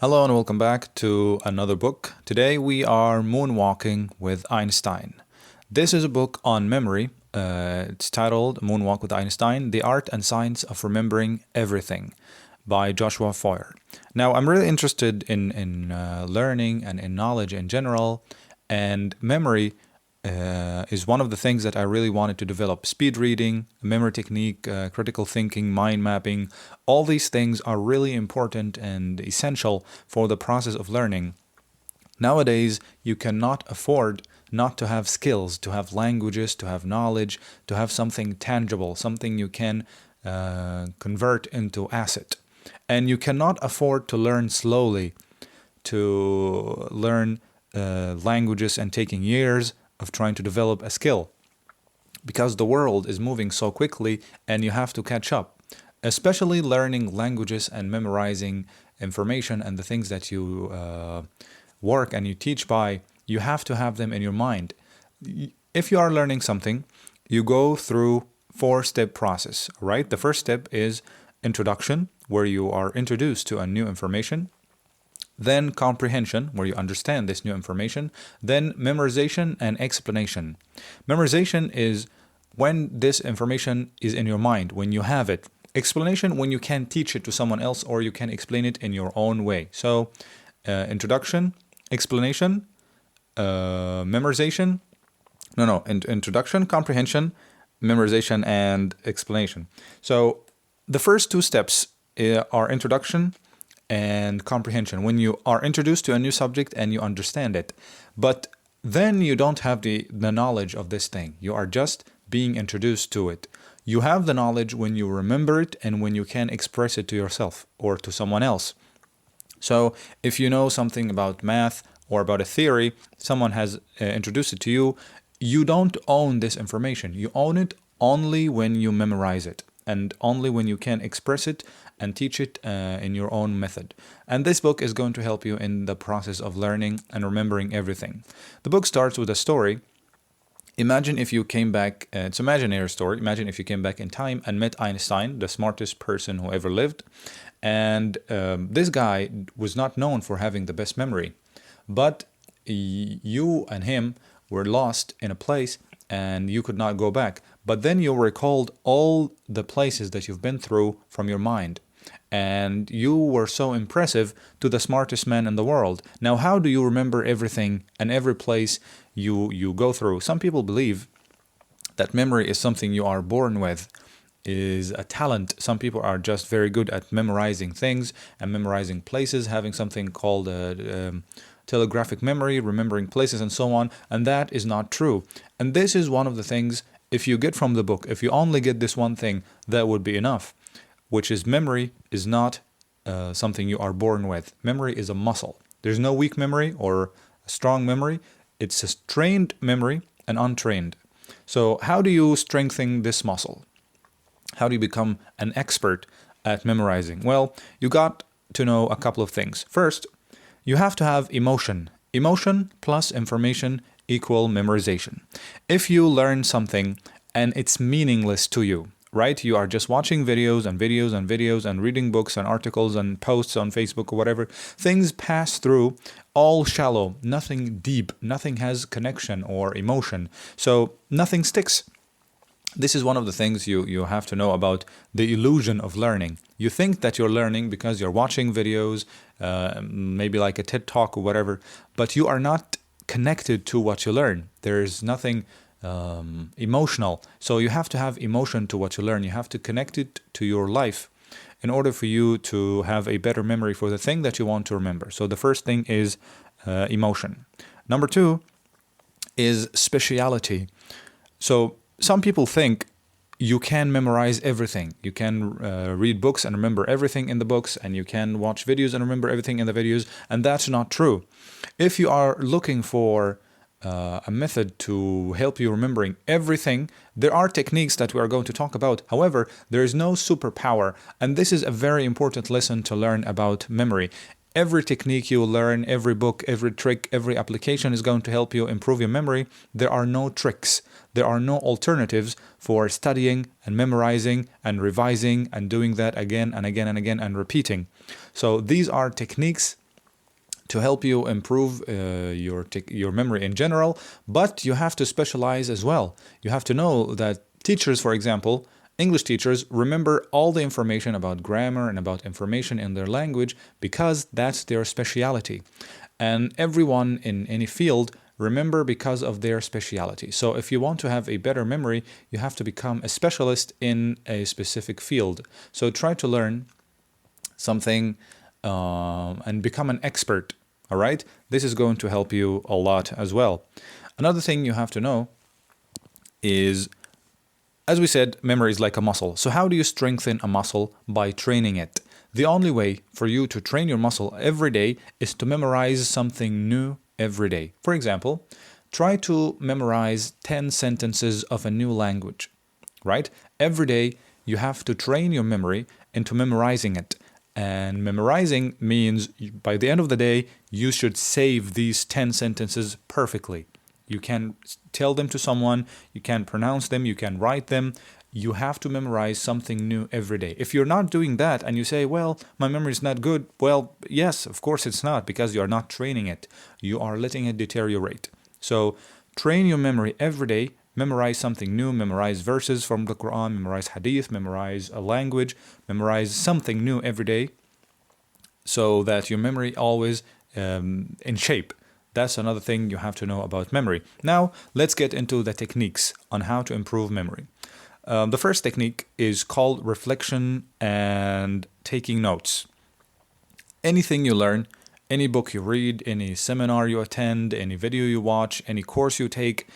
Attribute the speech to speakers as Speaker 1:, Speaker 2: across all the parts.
Speaker 1: Hello and welcome back to another book. Today we are Moonwalking with Einstein. This is a book on memory. It's titled Moonwalk with Einstein, The Art and Science of Remembering Everything by Joshua Foer. Now, I'm really interested in learning and in knowledge in general, and memory is one of the things that I really wanted to develop. Speed reading, memory technique, critical thinking, mind mapping, all these things are really important and essential for the process of learning. Nowadays, you cannot afford not to have skills, to have languages, to have knowledge, to have something tangible, something you can convert into asset. And you cannot afford to learn slowly, to learn languages and taking years of trying to develop a skill, because the world is moving so quickly and you have to catch up, especially learning languages and memorizing information and the things that you work and you teach by. You have to have them in your mind. If you are learning something, you go through 4-step process, right? The first step is introduction, where you are introduced to a new information. Then comprehension, where you understand this new information. Then memorization and explanation. Memorization is when this information is in your mind, when you have it. Explanation, when you can teach it to someone else or you can explain it in your own way. So introduction, explanation, memorization. Introduction, comprehension, memorization, and explanation. So the first 2 steps are introduction and comprehension, when you are introduced to a new subject and you understand it. But then you don't have the knowledge of this thing. You are just being introduced to it. You have the knowledge when you remember it and when you can express it to yourself or to someone else. So if you know something about math or about a theory, someone has introduced it to you, you don't own this information. You own it only when you memorize it, and only when you can express it and teach it in your own method. And this book is going to help you in the process of learning and remembering everything. The book starts with a story. Imagine if you came back, it's an imaginary story. Imagine if you came back in time and met Einstein, the smartest person who ever lived. And this guy was not known for having the best memory. But you and him were lost in a place and you could not go back. But then you recalled all the places that you've been through from your mind. And you were so impressive to the smartest man in the world. Now, how do you remember everything and every place you go through? Some people believe that memory is something you are born with, is a talent. Some people are just very good at memorizing things and memorizing places, having something called telegraphic memory, remembering places and so on. And that is not true. And this is one of the things, if you get from the book, if you only get this one thing, that would be enough. Which is, memory is not something you are born with. Memory is a muscle. There's no weak memory or a strong memory. It's a trained memory and untrained. So how do you strengthen this muscle? How do you become an expert at memorizing? Well, you got to know a couple of things. First, you have to have emotion. Emotion plus information equal memorization. If you learn something and it's meaningless to you, right? You are just watching videos and videos and videos and reading books and articles and posts on Facebook or whatever. Things pass through, all shallow, nothing deep, nothing has connection or emotion. So nothing sticks. This is one of the things you have to know about the illusion of learning. You think that you're learning because you're watching videos, maybe like a TED Talk or whatever, but you are not connected to what you learn. There's nothing emotional. So you have to have emotion to what you learn. You have to connect it to your life in order for you to have a better memory for the thing that you want to remember. So the first thing is emotion. Number 2 is speciality. So some people think you can memorize everything. You can read books and remember everything in the books, and you can watch videos and remember everything in the videos, and that's not true. If you are looking for a method to help you remembering everything, there are techniques that we are going to talk about. However, there is no superpower, and this is a very important lesson to learn about memory. Every technique you learn, every book, every trick, every application is going to help you improve your memory. There are no tricks. There are no alternatives for studying and memorizing and revising and doing that again and again and again and repeating. So these are techniques to help you improve your memory in general, but you have to specialize as well. You have to know that teachers, for example, English teachers remember all the information about grammar and about information in their language because that's their speciality. And everyone in any field remember because of their speciality. So if you want to have a better memory, you have to become a specialist in a specific field. So try to learn something and become an expert. All right? This is going to help you a lot as well. Another thing you have to know is, as we said, memory is like a muscle. So how do you strengthen a muscle? By training it. The only way for you to train your muscle every day is to memorize something new every day. For example, try to memorize 10 sentences of a new language, right? Every day you have to train your memory into memorizing it. And memorizing means by the end of the day, you should save these 10 sentences perfectly. You can tell them to someone, you can pronounce them, you can write them. You have to memorize something new every day. If you're not doing that and you say, well, my memory is not good, well, yes, of course it's not, because you are not training it. You are letting it deteriorate. So train your memory every day. Memorize something new, memorize verses from the Quran, memorize hadith, memorize a language, memorize something new every day so that your memory always in shape. That's another thing you have to know about memory. Now, let's get into the techniques on how to improve memory. The first technique is called reflection and taking notes. Anything you learn, any book you read, any seminar you attend, any video you watch, any course you take,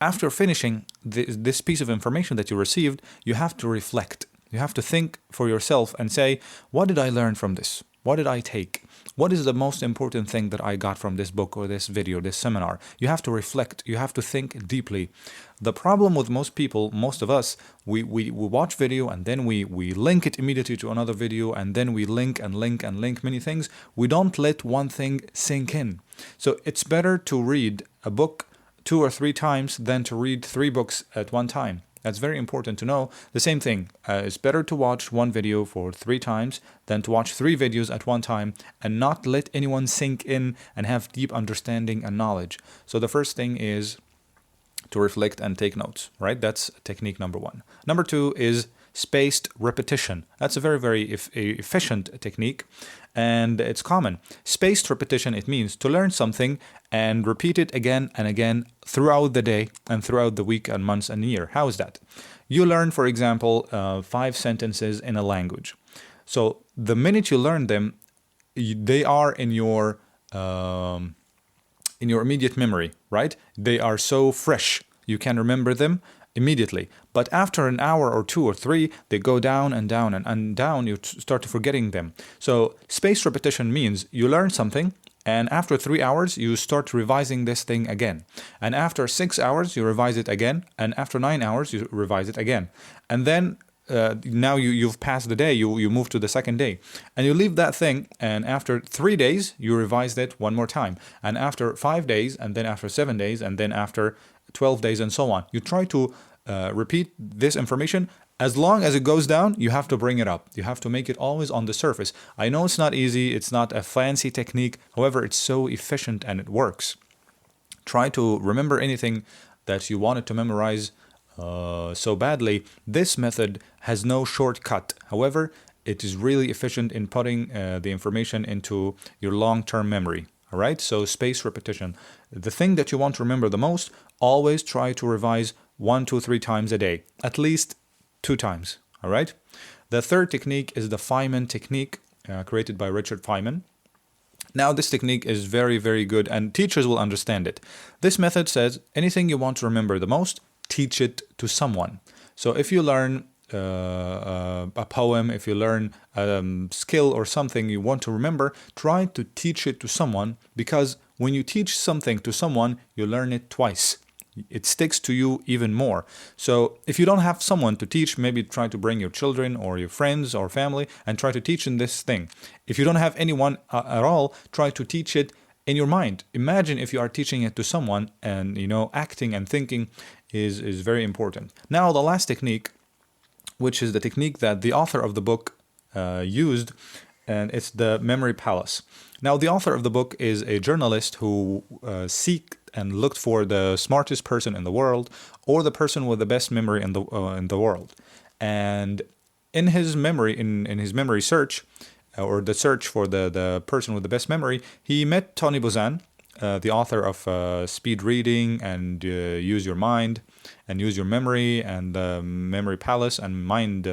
Speaker 1: after finishing this piece of information that you received, you have to reflect. You have to think for yourself and say, what did I learn from this? What did I take? What is the most important thing that I got from this book or this video, this seminar? You have to reflect. You have to think deeply. The problem with most people, most of us, we watch video and then we link it immediately to another video, and then we link and link and link many things. We don't let one thing sink in. So it's better to read a book 2 or 3 times than to read 3 books at one time. That's very important to know. The same thing, it's better to watch one video for 3 times than to watch 3 videos at one time and not let anyone sink in and have deep understanding and knowledge. So the first thing is to reflect and take notes, right? That's technique number 1. Number 2 is spaced repetition. That's a very, very efficient technique, and it's common. Spaced repetition, it means to learn something and repeat it again and again throughout the day and throughout the week and months and year. How is that? You learn, for example, 5 sentences in a language. So the minute you learn them, they are in your immediate memory, right? They are so fresh. You can remember them immediately. But after an hour or 2 or 3, they go down and down and down. You start forgetting them. So spaced repetition means you learn something, and after 3 hours, you start revising this thing again. And after 6 hours, you revise it again. And after 9 hours, you revise it again. And then now you've passed the day, you move to the second day. And you leave that thing, and after 3 days, you revised it one more time. And after 5 days, and then after 7 days, and then after 12 days, and so on. You try to repeat this information. As long as it goes down, you have to bring it up. You have to make it always on the surface. I know it's not easy. It's not a fancy technique. However, it's so efficient and it works. Try to remember anything that you wanted to memorize so badly. This method has no shortcut. However, it is really efficient in putting the information into your long-term memory. All right, so spaced repetition. The thing that you want to remember the most, always try to revise 1, 2, 3 times a day, at least 2 times. All right. The third technique is the Feynman technique, created by Richard Feynman. Now, this technique is very, very good, and teachers will understand it. This method says anything you want to remember the most, teach it to someone. So if you learn a poem, if you learn a skill or something you want to remember, try to teach it to someone, because when you teach something to someone, you learn it twice. It sticks to you even more. So if you don't have someone to teach, maybe try to bring your children or your friends or family and try to teach them this thing. If you don't have anyone at all, try to teach it in your mind. Imagine if you are teaching it to someone, and acting and thinking is very important. Now, the last technique, which is the technique that the author of the book used, and it's the Memory Palace. Now, the author of the book is a journalist who seeked and looked for the smartest person in the world, or the person with the best memory in the world. And in his memory, in his memory search, or the search for the person with the best memory, he met Tony Buzan, the author of Speed Reading and Use Your Mind and Use Your Memory and Memory Palace and Mind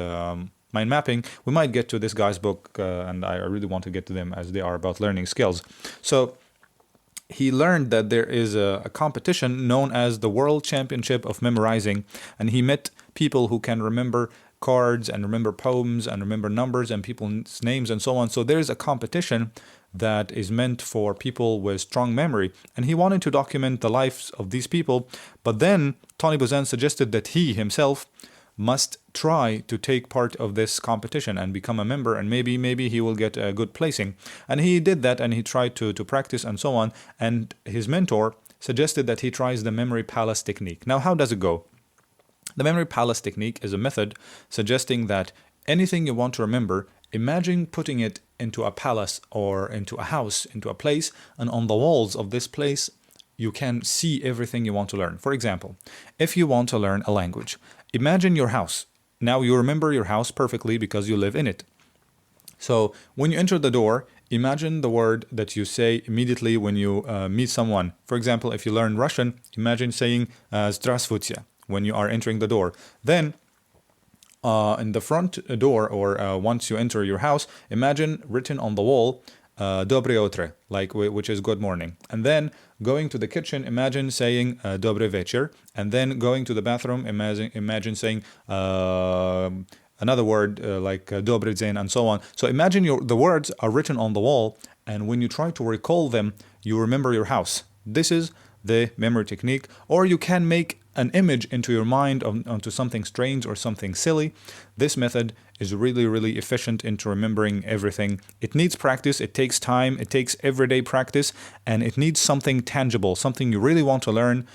Speaker 1: Mapping. We might get to this guy's book, and I really want to get to them as they are about learning skills. So he learned that there is a competition known as the World Championship of Memorizing, and he met people who can remember cards and remember poems and remember numbers and people's names and so on. So there's a competition that is meant for people with strong memory, and he wanted to document the lives of these people. But then Tony Buzan suggested that he himself must try to take part of this competition and become a member, and maybe he will get a good placing. And he did that, and he tried to practice and so on. And his mentor suggested that he tries the Memory Palace technique. Now, how does it go? The Memory Palace technique is a method suggesting that anything you want to remember, imagine putting it into a palace or into a house, into a place, and on the walls of this place, you can see everything you want to learn. For example, if you want to learn a language, imagine your house. Now you remember your house perfectly because you live in it. So when you enter the door, imagine the word that you say immediately when you meet someone. For example, if you learn Russian, imagine saying "Здравствуйте" when you are entering the door. Then in the front door, or once you enter your house, imagine written on the wall "Доброе утро," like which is good morning. And then going to the kitchen, imagine saying "Добрый вечер," and then going to the bathroom, imagine saying another word like "Добрый день," and so on. So imagine the words are written on the wall, and when you try to recall them, you remember your house. This is the memory technique. Or you can make an image into your mind onto something strange or something silly. This method is really efficient into remembering everything. It needs practice, it takes time, it takes everyday practice, and it needs something tangible, something you really want to learn.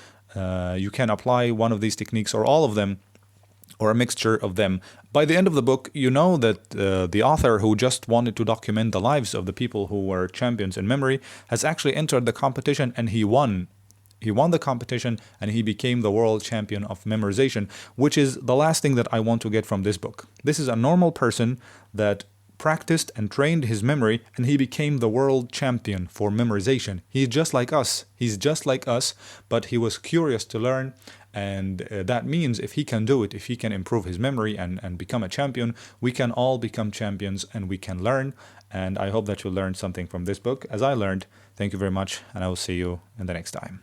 Speaker 1: You can apply one of these techniques or all of them, or a mixture of them. By the end of the book, you know that the author, who just wanted to document the lives of the people who were champions in memory, has actually entered the competition, and he won. He won the competition, and he became the world champion of memorization, which is the last thing that I want to get from this book. This is a normal person that practiced and trained his memory, and he became the world champion for memorization. He's just like us. He's just like us, but he was curious to learn. And that means if he can do it, if he can improve his memory and become a champion, we can all become champions, and we can learn. And I hope that you learned something from this book, as I learned. Thank you very much, and I will see you in the next time.